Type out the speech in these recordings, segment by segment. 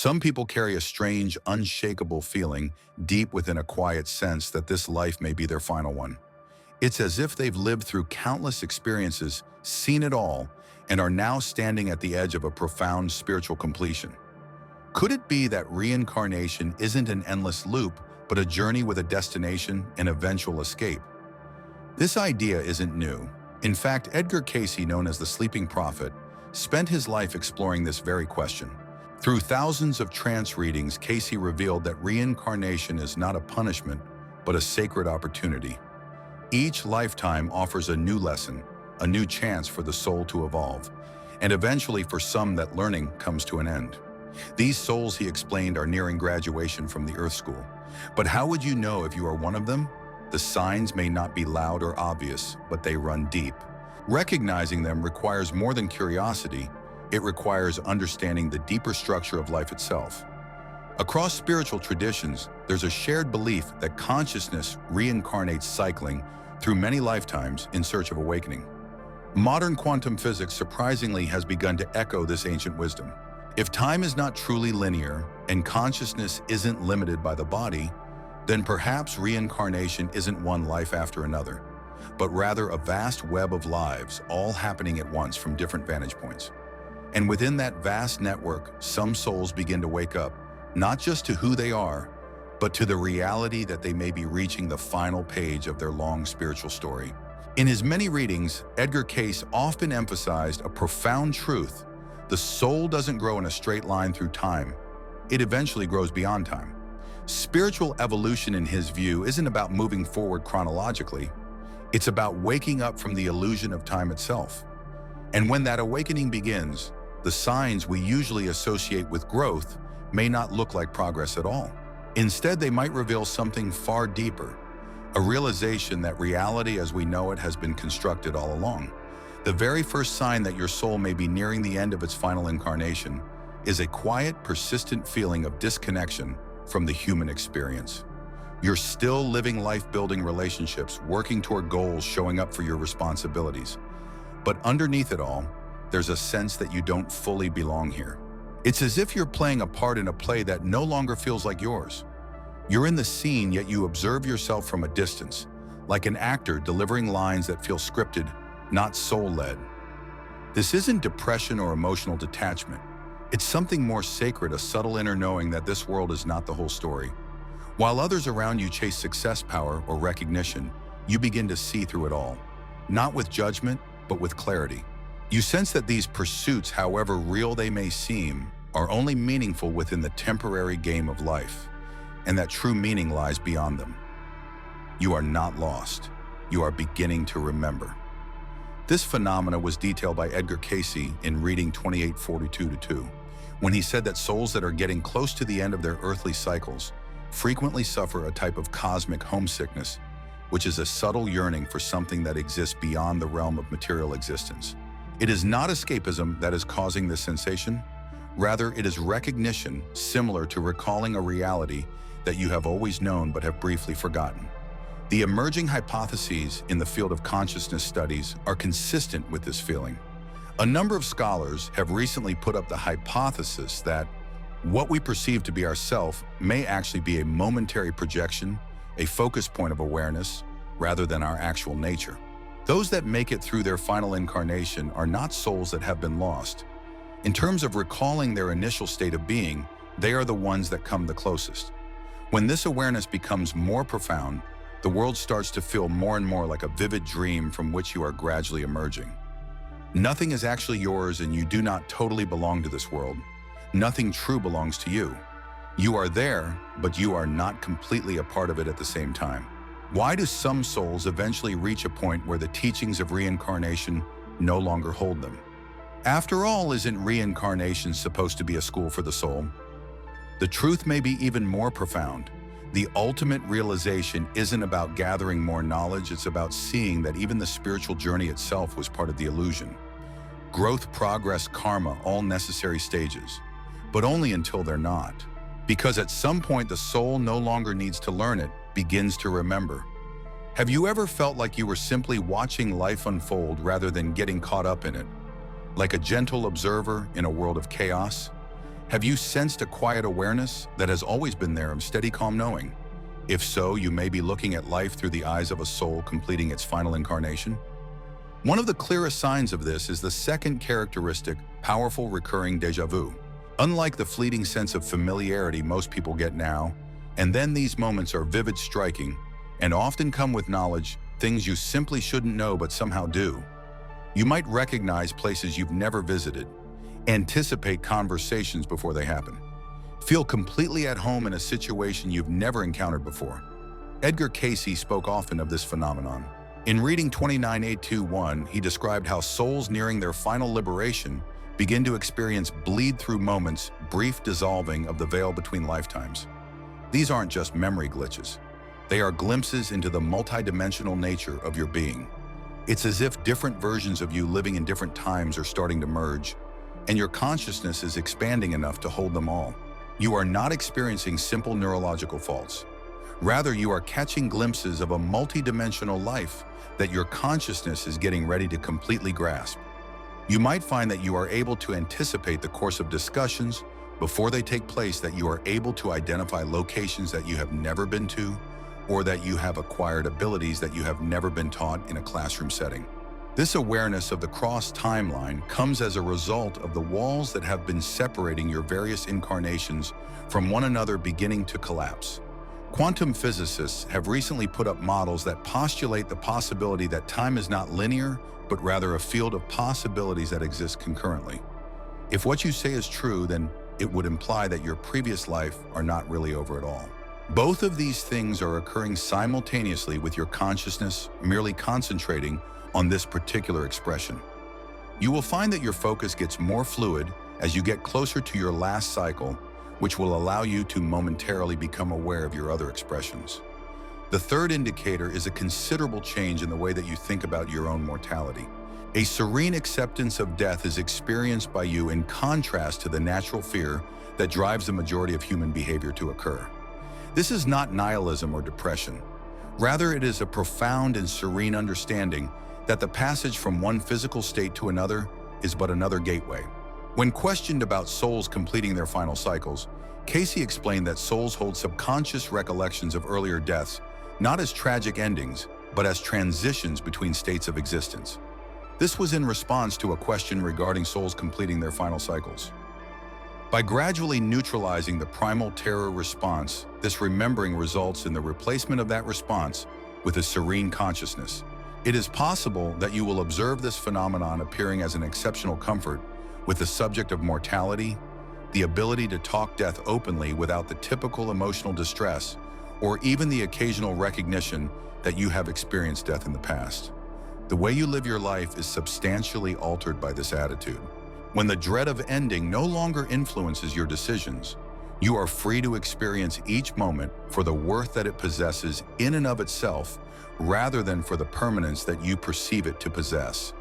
Some people carry a strange, unshakable feeling deep within a quiet sense that this life may be their final one. It's as if they've lived through countless experiences, seen it all, and are now standing at the edge of a profound spiritual completion. Could it be that reincarnation isn't an endless loop, but a journey with a destination and eventual escape? This idea isn't new. In fact, Edgar Cayce, known as the Sleeping Prophet, spent his life exploring this very question. Through thousands of trance readings, Cayce revealed that reincarnation is not a punishment, but a sacred opportunity. Each lifetime offers a new lesson, a new chance for the soul to evolve, and eventually for some that learning comes to an end. These souls, he explained, are nearing graduation from the Earth School. But how would you know if you are one of them? The signs may not be loud or obvious, but they run deep. Recognizing them requires more than curiosity. It requires understanding the deeper structure of life itself. Across spiritual traditions, there's a shared belief that consciousness reincarnates, cycling through many lifetimes in search of awakening. Modern quantum physics surprisingly has begun to echo this ancient wisdom. If time is not truly linear and consciousness isn't limited by the body, then perhaps reincarnation isn't one life after another, but rather a vast web of lives all happening at once from different vantage points. And within that vast network, some souls begin to wake up, not just to who they are, but to the reality that they may be reaching the final page of their long spiritual story. In his many readings, Edgar Cayce often emphasized a profound truth. The soul doesn't grow in a straight line through time. It eventually grows beyond time. Spiritual evolution, in his view, isn't about moving forward chronologically. It's about waking up from the illusion of time itself. And when that awakening begins, the signs we usually associate with growth may not look like progress at all. Instead, they might reveal something far deeper, a realization that reality as we know it has been constructed all along. The very first sign that your soul may be nearing the end of its final incarnation is a quiet, persistent feeling of disconnection from the human experience. You're still living life, building relationships, working toward goals, showing up for your responsibilities. But underneath it all, there's a sense that you don't fully belong here. It's as if you're playing a part in a play that no longer feels like yours. You're in the scene, yet you observe yourself from a distance, like an actor delivering lines that feel scripted, not soul-led. This isn't depression or emotional detachment. It's something more sacred, a subtle inner knowing that this world is not the whole story. While others around you chase success, power, or recognition, you begin to see through it all, not with judgment, but with clarity. You sense that these pursuits, however real they may seem, are only meaningful within the temporary game of life, and that true meaning lies beyond them. You are not lost. You are beginning to remember. This phenomena was detailed by Edgar Cayce in Reading 2842-2, when he said that souls that are getting close to the end of their earthly cycles frequently suffer a type of cosmic homesickness, which is a subtle yearning for something that exists beyond the realm of material existence. It is not escapism that is causing this sensation. Rather, it is recognition, similar to recalling a reality that you have always known but have briefly forgotten. The emerging hypotheses in the field of consciousness studies are consistent with this feeling. A number of scholars have recently put up the hypothesis that what we perceive to be ourself may actually be a momentary projection, a focus point of awareness, rather than our actual nature. Those that make it through their final incarnation are not souls that have been lost. In terms of recalling their initial state of being, they are the ones that come the closest. When this awareness becomes more profound, the world starts to feel more and more like a vivid dream from which you are gradually emerging. Nothing is actually yours, and you do not totally belong to this world. Nothing true belongs to you. You are there, but you are not completely a part of it at the same time. Why do some souls eventually reach a point where the teachings of reincarnation no longer hold them? After all, isn't reincarnation supposed to be a school for the soul? The truth may be even more profound. The ultimate realization isn't about gathering more knowledge, it's about seeing that even the spiritual journey itself was part of the illusion. Growth, progress, karma, all necessary stages, but only until they're not. Because at some point the soul no longer needs to learn, it begins to remember. Have you ever felt like you were simply watching life unfold rather than getting caught up in it? Like a gentle observer in a world of chaos? Have you sensed a quiet awareness that has always been there of steady, calm knowing? If so, you may be looking at life through the eyes of a soul completing its final incarnation. One of the clearest signs of this is the second characteristic, powerful recurring déjà vu. Unlike the fleeting sense of familiarity most people get now, and then these moments are vivid, striking, and often come with knowledge, things you simply shouldn't know but somehow do. You might recognize places you've never visited, anticipate conversations before they happen, feel completely at home in a situation you've never encountered before. Edgar Cayce spoke often of this phenomenon. In reading 29821, he described how souls nearing their final liberation begin to experience bleed-through moments, brief dissolving of the veil between lifetimes. These aren't just memory glitches. They are glimpses into the multidimensional nature of your being. It's as if different versions of you living in different times are starting to merge, and your consciousness is expanding enough to hold them all. You are not experiencing simple neurological faults. Rather, you are catching glimpses of a multidimensional life that your consciousness is getting ready to completely grasp. You might find that you are able to anticipate the course of discussions before they take place, that you are able to identify locations that you have never been to, or that you have acquired abilities that you have never been taught in a classroom setting. This awareness of the cross-timeline comes as a result of the walls that have been separating your various incarnations from one another beginning to collapse. Quantum physicists have recently put up models that postulate the possibility that time is not linear, but rather a field of possibilities that exist concurrently. If what you say is true, then it would imply that your previous life are not really over at all. Both of these things are occurring simultaneously with your consciousness merely concentrating on this particular expression. You will find that your focus gets more fluid as you get closer to your last cycle, which will allow you to momentarily become aware of your other expressions. The third indicator is a considerable change in the way that you think about your own mortality. A serene acceptance of death is experienced by you in contrast to the natural fear that drives the majority of human behavior to occur. This is not nihilism or depression. Rather, it is a profound and serene understanding that the passage from one physical state to another is but another gateway. When questioned about souls completing their final cycles, Cayce explained that souls hold subconscious recollections of earlier deaths, not as tragic endings, but as transitions between states of existence. This was in response to a question regarding souls completing their final cycles. By gradually neutralizing the primal terror response, this remembering results in the replacement of that response with a serene consciousness. It is possible that you will observe this phenomenon appearing as an exceptional comfort with the subject of mortality, the ability to talk death openly without the typical emotional distress, or even the occasional recognition that you have experienced death in the past. The way you live your life is substantially altered by this attitude. When the dread of ending no longer influences your decisions, you are free to experience each moment for the worth that it possesses in and of itself, rather than for the permanence that you perceive it to possess.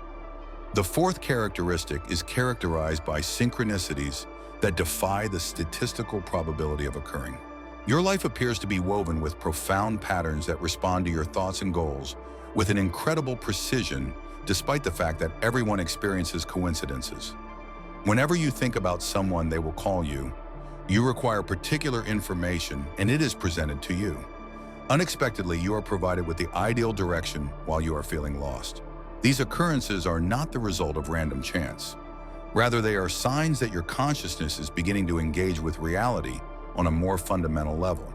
The fourth characteristic is characterized by synchronicities that defy the statistical probability of occurring. Your life appears to be woven with profound patterns that respond to your thoughts and goals with an incredible precision, despite the fact that everyone experiences coincidences. Whenever you think about someone they will call you, you require particular information and it is presented to you. Unexpectedly, you are provided with the ideal direction while you are feeling lost. These occurrences are not the result of random chance. Rather, they are signs that your consciousness is beginning to engage with reality on a more fundamental level.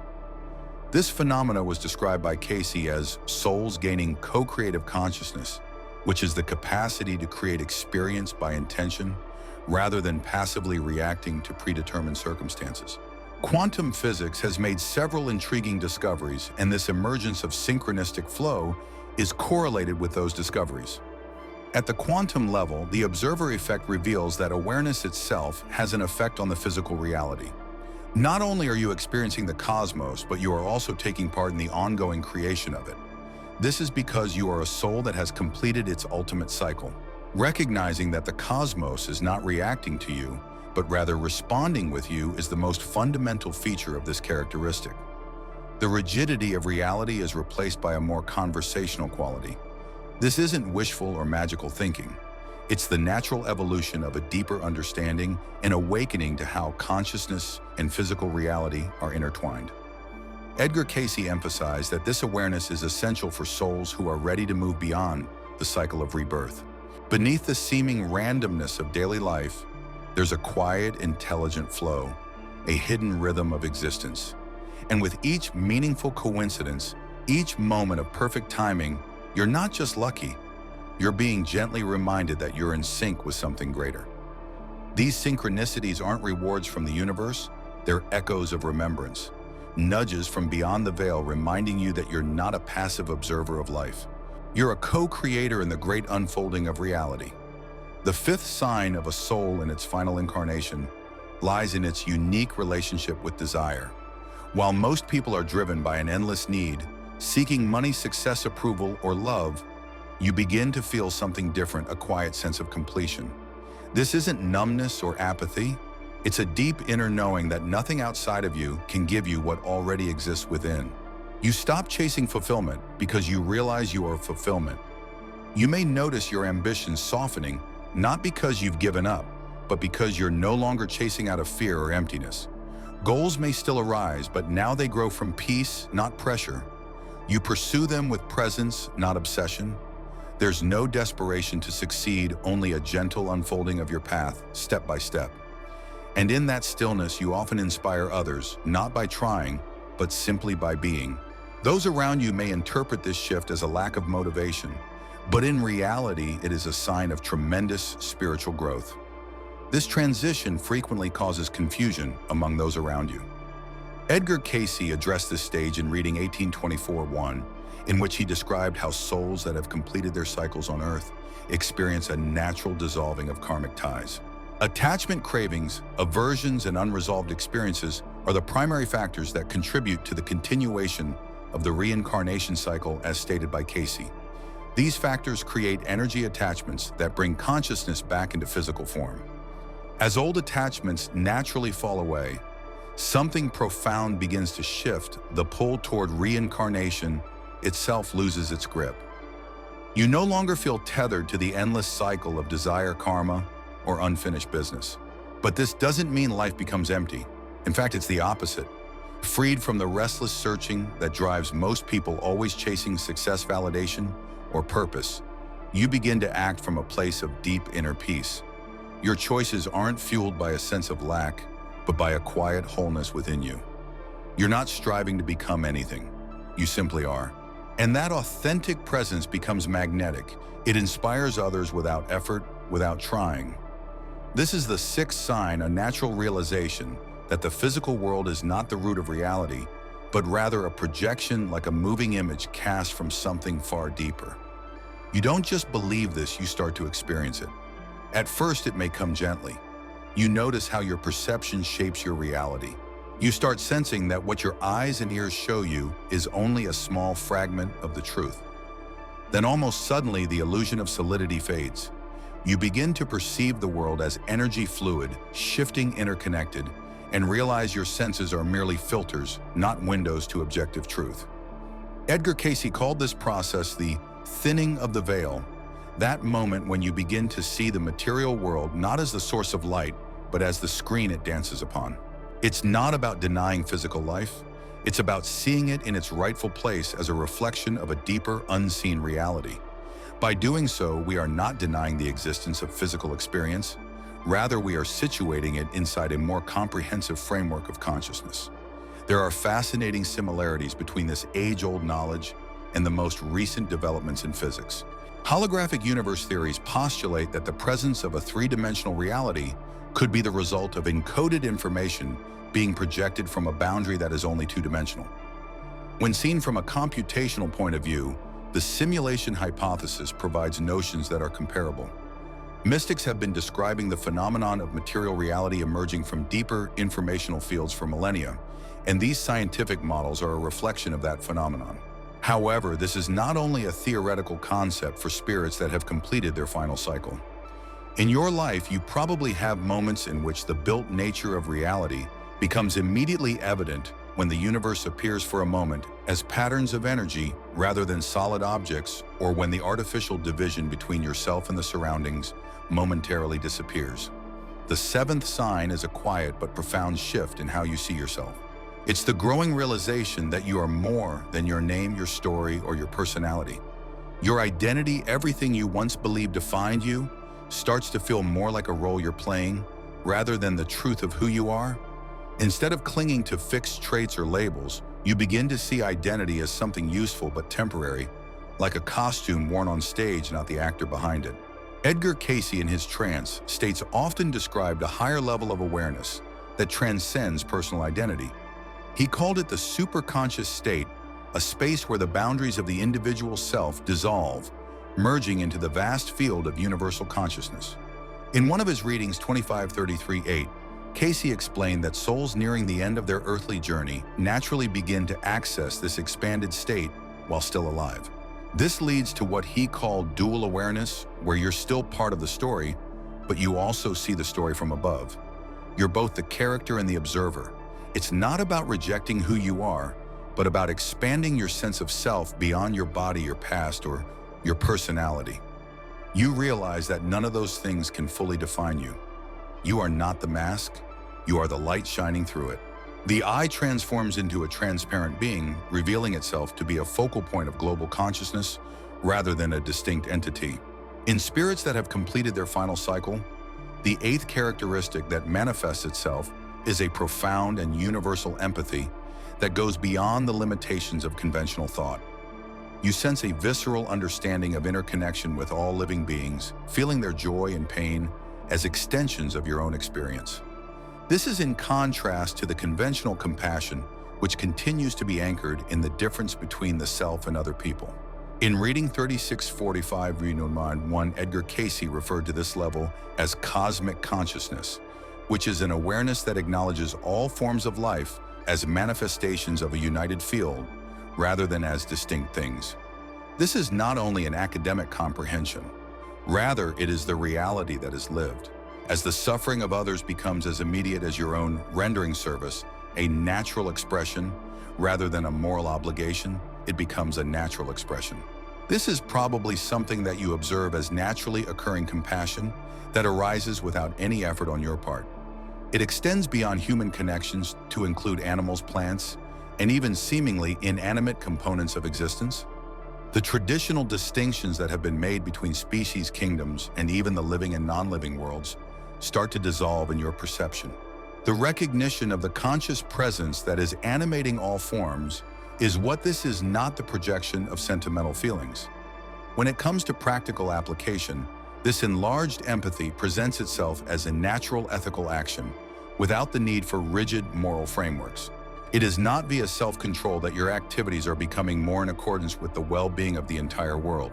This phenomena was described by Cayce as souls gaining co-creative consciousness, which is the capacity to create experience by intention rather than passively reacting to predetermined circumstances. Quantum physics has made several intriguing discoveries, and this emergence of synchronistic flow is correlated with those discoveries. At the quantum level, the observer effect reveals that awareness itself has an effect on the physical reality. Not only are you experiencing the cosmos, but you are also taking part in the ongoing creation of it. This is because you are a soul that has completed its ultimate cycle. Recognizing that the cosmos is not reacting to you, but rather responding with you is the most fundamental feature of this characteristic. The rigidity of reality is replaced by a more conversational quality. This isn't wishful or magical thinking. It's the natural evolution of a deeper understanding and awakening to how consciousness and physical reality are intertwined. Edgar Cayce emphasized that this awareness is essential for souls who are ready to move beyond the cycle of rebirth. Beneath the seeming randomness of daily life, there's a quiet, intelligent flow, a hidden rhythm of existence. And with each meaningful coincidence, each moment of perfect timing, you're not just lucky, you're being gently reminded that you're in sync with something greater. These synchronicities aren't rewards from the universe, they're echoes of remembrance, nudges from beyond the veil reminding you that you're not a passive observer of life. You're a co-creator in the great unfolding of reality. The fifth sign of a soul in its final incarnation lies in its unique relationship with desire. While most people are driven by an endless need, seeking money, success, approval, or love, you begin to feel something different, a quiet sense of completion. This isn't numbness or apathy. It's a deep inner knowing that nothing outside of you can give you what already exists within. You stop chasing fulfillment because you realize you are fulfillment. You may notice your ambitions softening, not because you've given up, but because you're no longer chasing out of fear or emptiness. Goals may still arise, but now they grow from peace, not pressure. You pursue them with presence, not obsession. There's no desperation to succeed, only a gentle unfolding of your path, step by step. And in that stillness, you often inspire others, not by trying, but simply by being. Those around you may interpret this shift as a lack of motivation, but in reality, it is a sign of tremendous spiritual growth. This transition frequently causes confusion among those around you. Edgar Cayce addressed this stage in reading 1824-1, in which he described how souls that have completed their cycles on Earth experience a natural dissolving of karmic ties. Attachment cravings, aversions, and unresolved experiences are the primary factors that contribute to the continuation of the reincarnation cycle as stated by Cayce. These factors create energy attachments that bring consciousness back into physical form. As old attachments naturally fall away, something profound begins to shift. The pull toward reincarnation itself loses its grip. You no longer feel tethered to the endless cycle of desire, karma, or unfinished business. But this doesn't mean life becomes empty. In fact, it's the opposite. Freed from the restless searching that drives most people, always chasing success, validation, or purpose, you begin to act from a place of deep inner peace. Your choices aren't fueled by a sense of lack, but by a quiet wholeness within you. You're not striving to become anything. You simply are. And that authentic presence becomes magnetic. It inspires others without effort, without trying. This is the sixth sign, a natural realization that the physical world is not the root of reality, but rather a projection, like a moving image cast from something far deeper. You don't just believe this, you start to experience it. At first, it may come gently. You notice how your perception shapes your reality. You start sensing that what your eyes and ears show you is only a small fragment of the truth. Then almost suddenly, the illusion of solidity fades. You begin to perceive the world as energy fluid, shifting, interconnected, and realize your senses are merely filters, not windows to objective truth. Edgar Cayce called this process the thinning of the veil, that moment when you begin to see the material world not as the source of light, but as the screen it dances upon. It's not about denying physical life. It's about seeing it in its rightful place as a reflection of a deeper, unseen reality. By doing so, we are not denying the existence of physical experience. Rather, we are situating it inside a more comprehensive framework of consciousness. There are fascinating similarities between this age-old knowledge and the most recent developments in physics. Holographic universe theories postulate that the presence of a three-dimensional reality could be the result of encoded information being projected from a boundary that is only two-dimensional. When seen from a computational point of view, the simulation hypothesis provides notions that are comparable. Mystics have been describing the phenomenon of material reality emerging from deeper informational fields for millennia, and these scientific models are a reflection of that phenomenon. However, this is not only a theoretical concept for spirits that have completed their final cycle. In your life, you probably have moments in which the built nature of reality becomes immediately evident when the universe appears for a moment as patterns of energy rather than solid objects, or when the artificial division between yourself and the surroundings momentarily disappears. The seventh sign is a quiet but profound shift in how you see yourself. It's the growing realization that you are more than your name, your story, or your personality. Your identity, everything you once believed defined you, starts to feel more like a role you're playing rather than the truth of who you are. Instead of clinging to fixed traits or labels, you begin to see identity as something useful but temporary, like a costume worn on stage, not the actor behind it. Edgar Cayce in his Trance states often described a higher level of awareness that transcends personal identity. He called it the superconscious state, a space where the boundaries of the individual self dissolve, merging into the vast field of universal consciousness. In one of his readings, 2533-8, Cayce explained that souls nearing the end of their earthly journey naturally begin to access this expanded state while still alive. This leads to what he called dual awareness, where you're still part of the story, but you also see the story from above. You're both the character and the observer. It's not about rejecting who you are, but about expanding your sense of self beyond your body, your past, or your personality. You realize that none of those things can fully define you. You are not the mask, you are the light shining through it. The I transforms into a transparent being, revealing itself to be a focal point of global consciousness rather than a distinct entity. In spirits that have completed their final cycle, the eighth characteristic that manifests itself is a profound and universal empathy that goes beyond the limitations of conventional thought. You sense a visceral understanding of interconnection with all living beings, feeling their joy and pain as extensions of your own experience. This is in contrast to the conventional compassion, which continues to be anchored in the difference between the self and other people. In reading 3645 Renewed 1, Edgar Cayce referred to this level as cosmic consciousness, which is an awareness that acknowledges all forms of life as manifestations of a united field rather than as distinct things. This is not only an academic comprehension, rather it is the reality that is lived. As the suffering of others becomes as immediate as your own, rendering service a natural expression rather than a moral obligation, it becomes a natural expression. This is probably something that you observe as naturally occurring compassion that arises without any effort on your part. It extends beyond human connections to include animals, plants, and even seemingly inanimate components of existence. The traditional distinctions that have been made between species, kingdoms, and even the living and non-living worlds start to dissolve in your perception. The recognition of the conscious presence that is animating all forms is what this is, not the projection of sentimental feelings. When it comes to practical application, this enlarged empathy presents itself as a natural ethical action without the need for rigid moral frameworks. It is not via self-control that your activities are becoming more in accordance with the well-being of the entire world.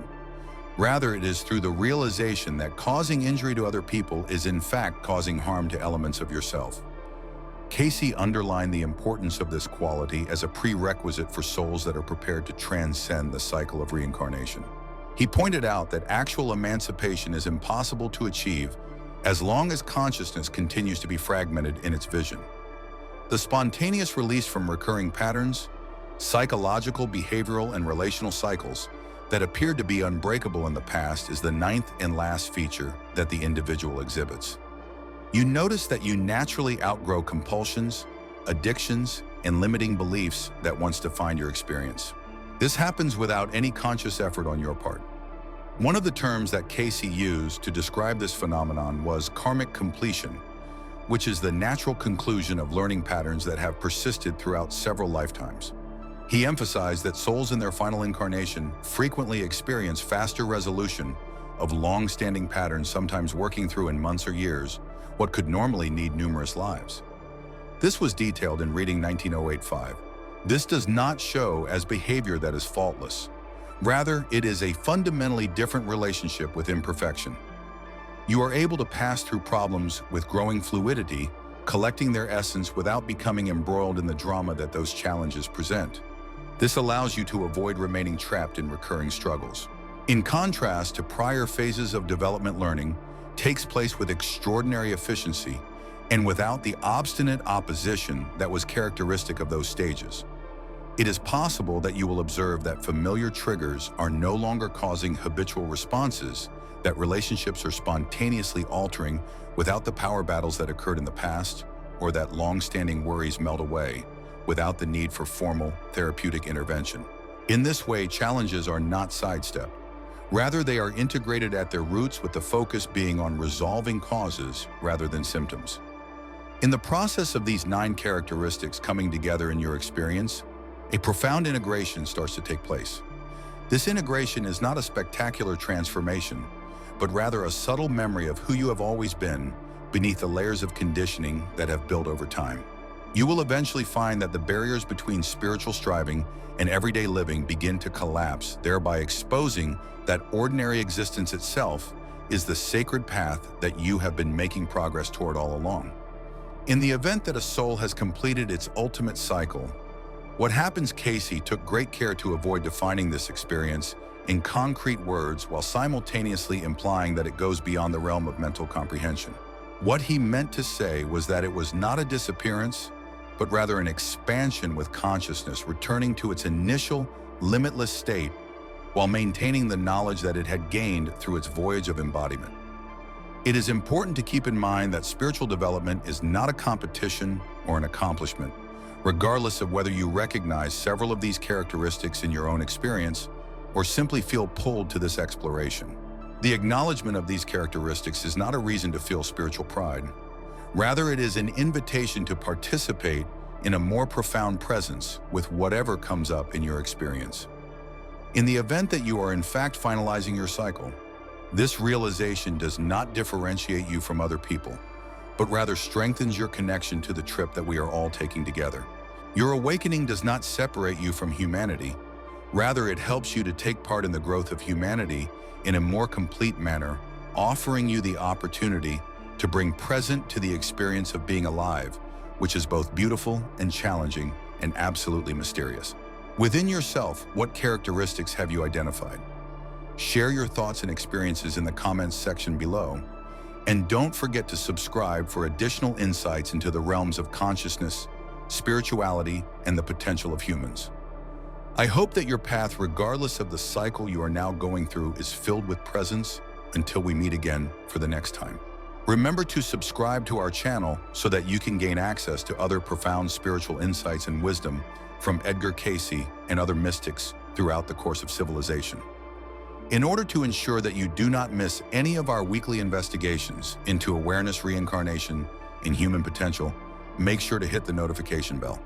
Rather, it is through the realization that causing injury to other people is in fact causing harm to elements of yourself. Cayce underlined the importance of this quality as a prerequisite for souls that are prepared to transcend the cycle of reincarnation. He pointed out that actual emancipation is impossible to achieve as long as consciousness continues to be fragmented in its vision. The spontaneous release from recurring patterns, psychological, behavioral, and relational cycles that appeared to be unbreakable in the past is the ninth and last feature that the individual exhibits. You notice that you naturally outgrow compulsions, addictions, and limiting beliefs that once defined your experience. This happens without any conscious effort on your part. One of the terms that Cayce used to describe this phenomenon was karmic completion, which is the natural conclusion of learning patterns that have persisted throughout several lifetimes. He emphasized that souls in their final incarnation frequently experience faster resolution of long-standing patterns, sometimes working through in months or years what could normally need numerous lives. This was detailed in reading 19085. This does not show as behavior that is faultless. Rather, it is a fundamentally different relationship with imperfection. You are able to pass through problems with growing fluidity, collecting their essence without becoming embroiled in the drama that those challenges present. This allows you to avoid remaining trapped in recurring struggles. In contrast to prior phases of development, learning takes place with extraordinary efficiency and without the obstinate opposition that was characteristic of those stages. It is possible that you will observe that familiar triggers are no longer causing habitual responses that relationships are spontaneously altering without the power battles that occurred in the past, or that long-standing worries melt away without the need for formal therapeutic intervention. In this way, challenges are not sidestepped. Rather, they are integrated at their roots, with the focus being on resolving causes rather than symptoms. In the process of these 9 characteristics coming together in your experience, a profound integration starts to take place. This integration is not a spectacular transformation, but rather a subtle memory of who you have always been beneath the layers of conditioning that have built over time. You will eventually find that the barriers between spiritual striving and everyday living begin to collapse, thereby exposing that ordinary existence itself is the sacred path that you have been making progress toward all along. In the event that a soul has completed its ultimate cycle, what happens? Cayce took great care to avoid defining this experience in concrete words while simultaneously implying that it goes beyond the realm of mental comprehension. What he meant to say was that it was not a disappearance, but rather an expansion with consciousness returning to its initial, limitless state while maintaining the knowledge that it had gained through its voyage of embodiment. It is important to keep in mind that spiritual development is not a competition or an accomplishment, regardless of whether you recognize several of these characteristics in your own experience or simply feel pulled to this exploration. The acknowledgement of these characteristics is not a reason to feel spiritual pride. Rather, it is an invitation to participate in a more profound presence with whatever comes up in your experience. In the event that you are in fact finalizing your cycle, this realization does not differentiate you from other people, but rather strengthens your connection to the trip that we are all taking together. Your awakening does not separate you from humanity. Rather, it helps you to take part in the growth of humanity in a more complete manner, offering you the opportunity to bring present to the experience of being alive, which is both beautiful and challenging and absolutely mysterious. Within yourself, what characteristics have you identified? Share your thoughts and experiences in the comments section below, and don't forget to subscribe for additional insights into the realms of consciousness, spirituality, and the potential of humans. I hope that your path, regardless of the cycle you are now going through, is filled with presence until we meet again for the next time. Remember to subscribe to our channel so that you can gain access to other profound spiritual insights and wisdom from Edgar Cayce and other mystics throughout the course of civilization. In order to ensure that you do not miss any of our weekly investigations into awareness, reincarnation, and human potential, make sure to hit the notification bell.